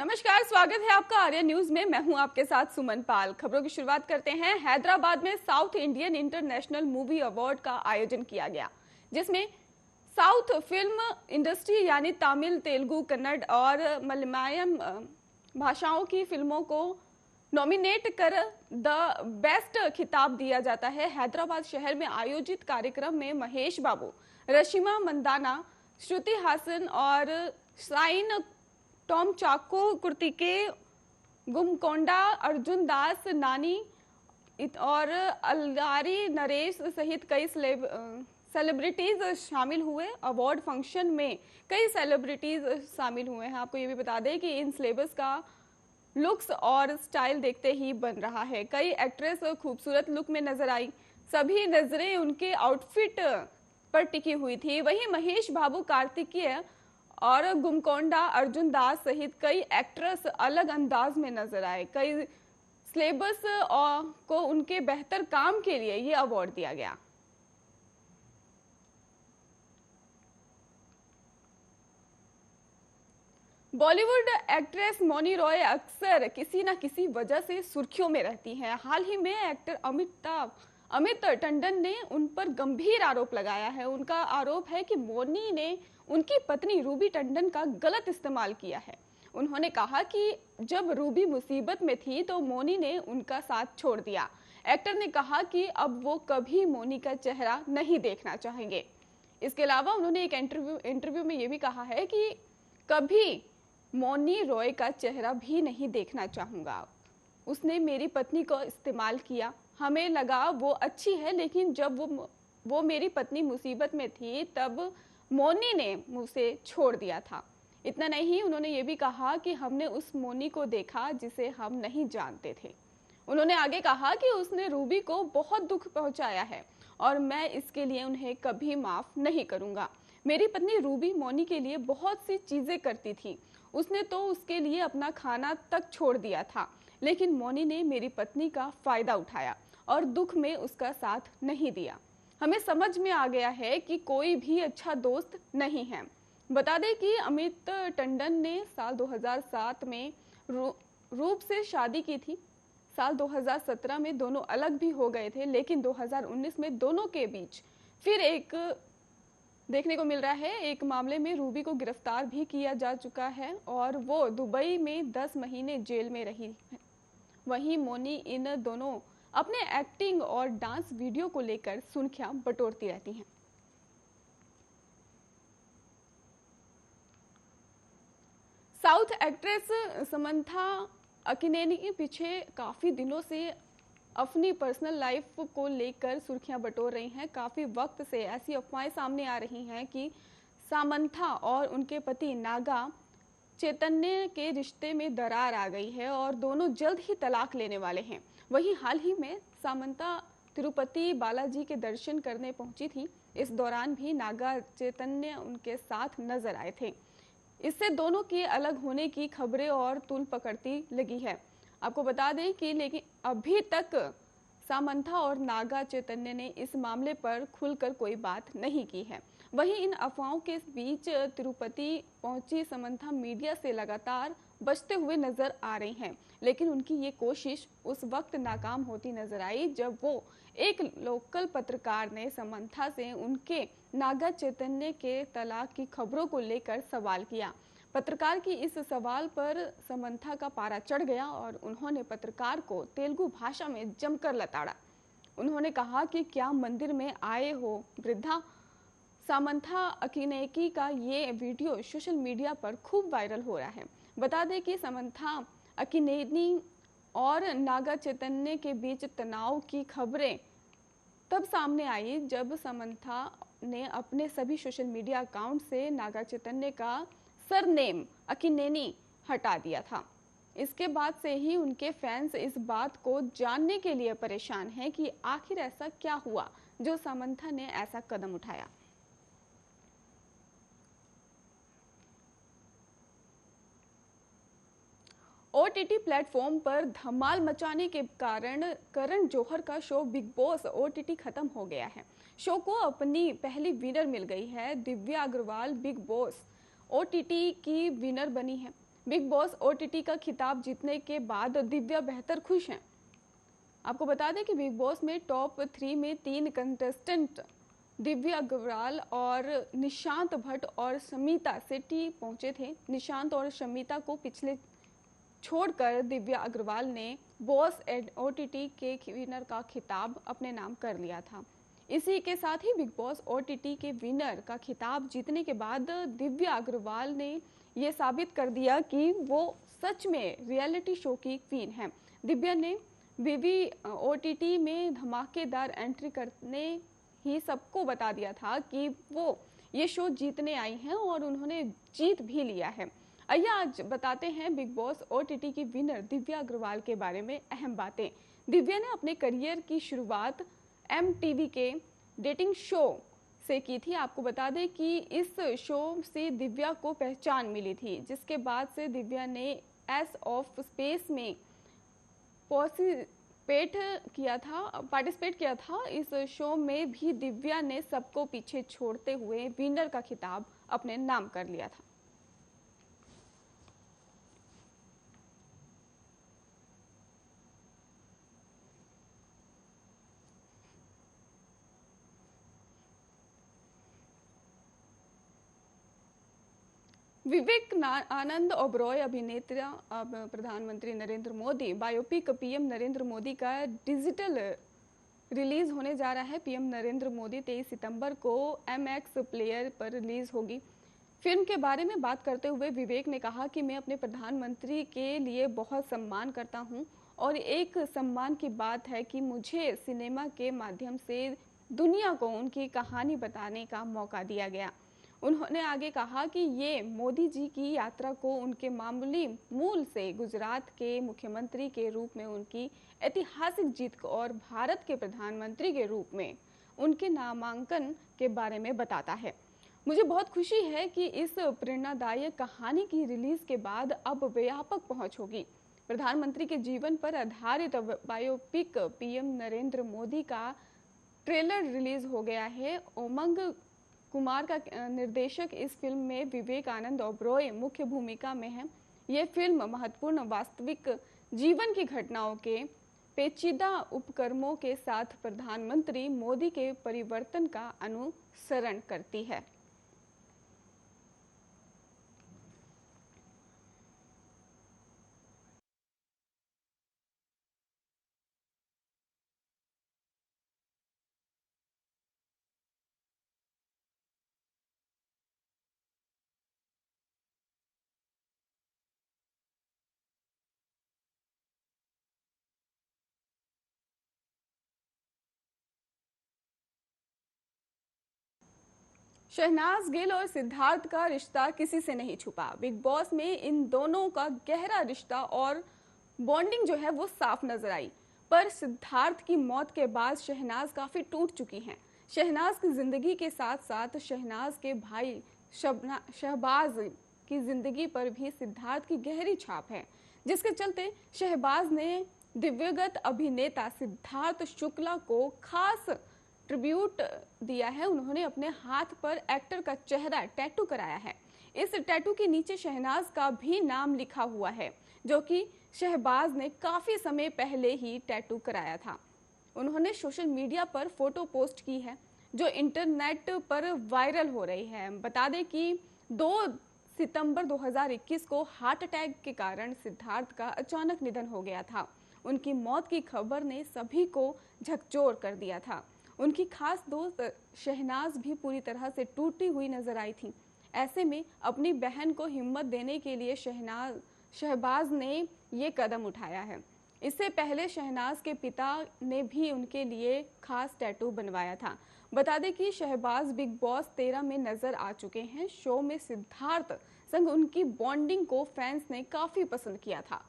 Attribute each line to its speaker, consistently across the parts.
Speaker 1: नमस्कार, स्वागत है आपका आर्या न्यूज में। मैं हूं आपके साथ सुमन पाल। खबरों की शुरुआत करते हैं। हैदराबाद में south Indian international movie award का आयोजन किया गया, जिसमें साउथ फिल्म इंडस्ट्री यानी तमिल, तेलुगु, कन्नड़ और मलयालम भाषाओं की फिल्मों को नॉमिनेट कर द बेस्ट खिताब दिया जाता है। हैदराबाद शहर में आयोजित कार्यक्रम में महेश बाबू, रशिमा मंदाना, श्रुति हासन और साइन टॉम चाको, कुर्तिके, गुमकोंडा, अर्जुन दास, नानी और अलगारी नरेश सहित कई सेलिब्रिटीज शामिल हुए। अवार्ड फंक्शन में कई सेलिब्रिटीज शामिल हुए हैं। आपको ये भी बता दें कि इन सिलेबस का लुक्स और स्टाइल देखते ही बन रहा है। कई एक्ट्रेस खूबसूरत लुक में नजर आई। सभी नजरें उनके आउटफिट पर टिकी हुई थी। वहीं महेश बाबू, कार्तिकेय और गुमकोंडा, अर्जुन दास सहित कई एक्ट्रेस अलग अंदाज में नजर आए। कई सिलेबस को उनके बेहतर काम के लिए ये अवार्ड दिया गया। बॉलीवुड एक्ट्रेस मौनी रॉय अक्सर किसी न किसी वजह से सुर्खियों में रहती हैं। हाल ही में एक्टर अमित टंडन ने उन पर गंभीर आरोप लगाया है। उनका आरोप है कि मौनी ने उनकी पत्नी रूबी टंडन का गलत इस्तेमाल किया है। उन्होंने कहा कि जब रूबी मुसीबत में थी तो मौनी ने उनका साथ छोड़ दिया। एक्टर ने कहा कि अब वो कभी मौनी का चेहरा नहीं देखना चाहेंगे। इसके अलावा उन्होंने एक इंटरव्यू में ये भी कहा है कि कभी मौनी रॉय का चेहरा भी नहीं देखना चाहूंगा। उसने मेरी पत्नी को इस्तेमाल किया, हमें लगा वो अच्छी है, लेकिन जब वो मेरी पत्नी मुसीबत में थी तब मौनी ने मुझसे छोड़ दिया था। इतना नहीं, उन्होंने ये भी कहा कि हमने उस मौनी को देखा जिसे हम नहीं जानते थे। उन्होंने आगे कहा कि उसने रूबी को बहुत दुख पहुंचाया है और मैं इसके लिए उन्हें कभी माफ नहीं करूंगा। मेरी पत्नी रूबी मौनी के लिए बहुत सी चीजें करती थी। उसने तो उसके लिए अपना खाना तक छोड़ दिया था, लेकिन मौनी ने मेरी पत्नी का फायदा उठाया और दुख में उसका साथ नहीं दिया। हमें समझ में आ गया है कि कोई भी अच्छा दोस्त नहीं है। बता दें कि अमित टंडन ने साल 2007 में रूप से शादी की थी। साल 2017 में दोनों अलग भी हो गए थे, लेकिन 2019 में दोनों के बीच फिर एक देखने को मिल रहा है। एक मामले में रूबी को गिरफ्तार भी किया जा चुका है और वो दुबई में 10 महीने जेल में रही है। वहीं मौनी इन दोनों अपने एक्टिंग और डांस वीडियो को लेकर सुर्खियां बटोरती रहती हैं। साउथ एक्ट्रेस समंथा अकिनेनी पीछे काफी दिनों से अपनी पर्सनल लाइफ को लेकर सुर्खियां बटोर रही हैं। काफी वक्त से ऐसी अफवाहें सामने आ रही हैं कि सामंथा और उनके पति नागा चैतन्य के रिश्ते में दरार आ गई है और दोनों जल्द ही तलाक लेने वाले हैं। वहीं हाल ही में सामंथा तिरुपति बालाजी के दर्शन करने पहुंची थी। इस दौरान भी नागा चैतन्य उनके साथ नजर आए थे। इससे दोनों के अलग होने की खबरें और तूल पकड़ती लगी है। आपको बता दें कि लेकिन अभी तक सामंथा और नागा चैतन्य ने इस मामले पर खुलकर कोई बात नहीं की है। वहीं इन अफवाहों के बीच तिरुपति पहुंची समंथा मीडिया से लगातार बचते हुए नजर आ रही हैं, लेकिन उनकी ये कोशिश उस वक्त नाकाम होती नजर आई जब वो एक लोकल पत्रकार ने समंथा से उनके नागा चैतन्य के तलाक की खबरों को लेकर सवाल किया। पत्रकार की इस सवाल पर समंथा का पारा चढ़ गया और उन्होंने पत्रकार को तेलुगु भाषा में जमकर लताड़ा। उन्होंने कहा कि क्या मंदिर में आए हो वृद्धा। सामंथा अकिनेनी का ये वीडियो सोशल मीडिया पर खूब वायरल हो रहा है। बता दें कि सामंथा अकिनेनी और नागा चैतन्य के बीच तनाव की खबरें तब सामने आई जब सामंथा ने अपने सभी सोशल मीडिया अकाउंट से नागा चैतन्य का सरनेम अकिनेनी हटा दिया था। इसके बाद से ही उनके फैंस इस बात को जानने के लिए परेशान हैं कि आखिर ऐसा क्या हुआ जो सामंथा ने ऐसा कदम उठाया। ओटीटी प्लेटफॉर्म पर धमाल मचाने के कारण करण जौहर का शो बिग बॉस ओटीटी खत्म हो गया है। शो को अपनी पहली विनर मिल गई है। Divya Agarwal Bigg Boss OTT की विनर बनी है। बिग बॉस ओटीटी का खिताब जीतने के बाद दिव्या बेहतर खुश हैं। आपको बता दें कि बिग बॉस में टॉप 3 में 3 कंटेस्टेंट दिव्या अग्रवाल और निशांत भट्ट और शमिता शेट्टी पहुंचे थे। निशांत और शमिता को पिछले छोड़कर दिव्या अग्रवाल ने बॉस ओटीटी के विनर का खिताब अपने नाम कर लिया था। इसी के साथ ही बिग बॉस ओटीटी के विनर का खिताब जीतने के बाद दिव्या अग्रवाल ने ये साबित कर दिया कि वो सच में रियलिटी शो की क्वीन है। दिव्या ने बीवी ओटीटी में धमाकेदार एंट्री करने ही सबको बता दिया था कि वो ये शो जीतने आई हैं और उन्होंने जीत भी लिया है। आइए आज बताते हैं बिग बॉस ओटीटी की विनर दिव्या अग्रवाल के बारे में अहम बातें। दिव्या ने अपने करियर की शुरुआत MTV के डेटिंग शो से की थी। आपको बता दें कि इस शो से दिव्या को पहचान मिली थी, जिसके बाद से दिव्या ने एस ऑफ स्पेस में पार्टिसिपेट किया था। इस शो में भी दिव्या ने सबको पीछे छोड़ते हुए विनर का खिताब अपने नाम कर लिया था। विवेक आनंद ओबरॉय अभिनेता अब प्रधानमंत्री नरेंद्र मोदी बायोपिक पीएम नरेंद्र मोदी का डिजिटल रिलीज होने जा रहा है। पीएम नरेंद्र मोदी 23 सितंबर को MX प्लेयर पर रिलीज होगी। फिल्म के बारे में बात करते हुए विवेक ने कहा कि मैं अपने प्रधानमंत्री के लिए बहुत सम्मान करता हूं और एक सम्मान की बात है कि मुझे सिनेमा के माध्यम से दुनिया को उनकी कहानी बताने का मौका दिया गया। उन्होंने आगे कहा कि ये मोदी जी की यात्रा को उनके मामूली मूल से गुजरात के मुख्यमंत्री के रूप में उनकी ऐतिहासिक जीत और भारत के प्रधानमंत्री के रूप में उनके नामांकन के बारे में बताता है। मुझे बहुत खुशी है कि इस प्रेरणादायक कहानी की रिलीज के बाद अब व्यापक पहुंच होगी। प्रधानमंत्री के जीवन पर आधारित बायोपिक पीएम नरेंद्र मोदी का ट्रेलर रिलीज हो गया है। उमंग कुमार का निर्देशक इस फिल्म में विवेक आनंद ओबरॉय मुख्य भूमिका में है। ये फिल्म महत्वपूर्ण वास्तविक जीवन की घटनाओं के पेचीदा उपक्रमों के साथ प्रधानमंत्री मोदी के परिवर्तन का अनुसरण करती है। शहनाज गिल और सिद्धार्थ का रिश्ता किसी से नहीं छुपा। बिग बॉस में इन दोनों का गहरा रिश्ता और बॉन्डिंग जो है वो साफ नजर आई। पर सिद्धार्थ की मौत के बाद शहनाज काफी टूट चुकी हैं। शहनाज की जिंदगी के साथ साथ शहनाज के भाई शहबाज की जिंदगी पर भी सिद्धार्थ की गहरी छाप है, जिसके चलते शहबाज ने दिव्यगत अभिनेता सिद्धार्थ शुक्ला को खास ट्रिब्यूट दिया है। उन्होंने अपने हाथ पर एक्टर का चेहरा टैटू कराया है। इस टैटू के नीचे शहनाज का भी नाम लिखा हुआ है, जो कि शहबाज ने काफी समय पहले ही टैटू कराया था। उन्होंने सोशल मीडिया पर फोटो पोस्ट की है, जो इंटरनेट पर वायरल हो रही है। बता दें कि 2 सितंबर 2021 को हार्ट अटैक के कारण सिद्धार्थ का अचानक निधन हो गया था। उनकी मौत की खबर ने सभी को झकझोर कर दिया था। उनकी खास दोस्त शहनाज भी पूरी तरह से टूटी हुई नजर आई थी। ऐसे में अपनी बहन को हिम्मत देने के लिए शहबाज ने ये कदम उठाया है। इससे पहले शहनाज के पिता ने भी उनके लिए खास टैटू बनवाया था। बता दें कि शहबाज बिग बॉस 13 में नजर आ चुके हैं। शो में सिद्धार्थ संग उनकी बॉन्डिंग को फैंस ने काफी पसंद किया था।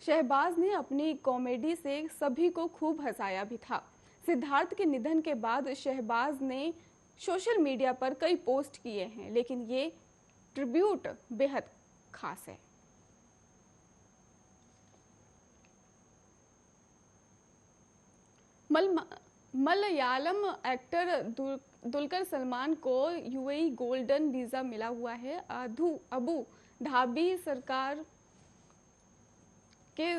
Speaker 1: शहबाज ने अपनी कॉमेडी से सभी को खूब हंसाया भी था। सिद्धार्थ के निधन के बाद शहबाज ने सोशल मीडिया पर कई पोस्ट किए हैं, लेकिन ये ट्रिब्यूट बेहद खास है। मलयालम एक्टर दुलकर सलमान को UAE गोल्डन वीजा मिला हुआ है। अबू धाबी सरकार के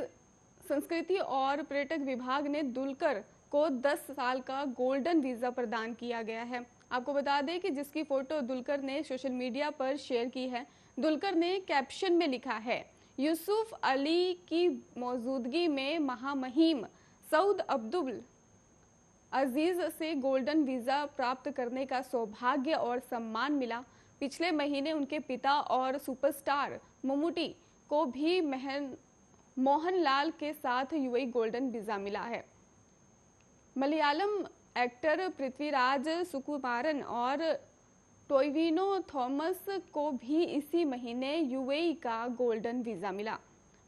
Speaker 1: संस्कृति और पर्यटक विभाग ने दुलकर को 10 साल का गोल्डन वीजा प्रदान किया गया है। आपको बता दें कि जिसकी फोटो दुलकर ने सोशल मीडिया पर शेयर की है। दुलकर ने कैप्शन में लिखा है, यूसुफ अली की मौजूदगी में महामहिम सऊद अब्दुल अजीज से गोल्डन वीजा प्राप्त करने का सौभाग्य और सम्मान मिला। पिछले महीने उनके पिता और सुपरस्टार मम्मूटी को भी मोहनलाल के साथ यूएई गोल्डन वीजा मिला है। मलयालम एक्टर पृथ्वीराज सुकुमारन और टोविनो थॉमस को भी इसी महीने यूएई का गोल्डन वीजा मिला।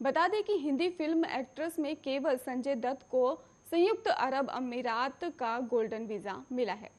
Speaker 1: बता दें कि हिंदी फिल्म एक्ट्रेस में केवल संजय दत्त को संयुक्त अरब अमीरात का गोल्डन वीजा मिला है।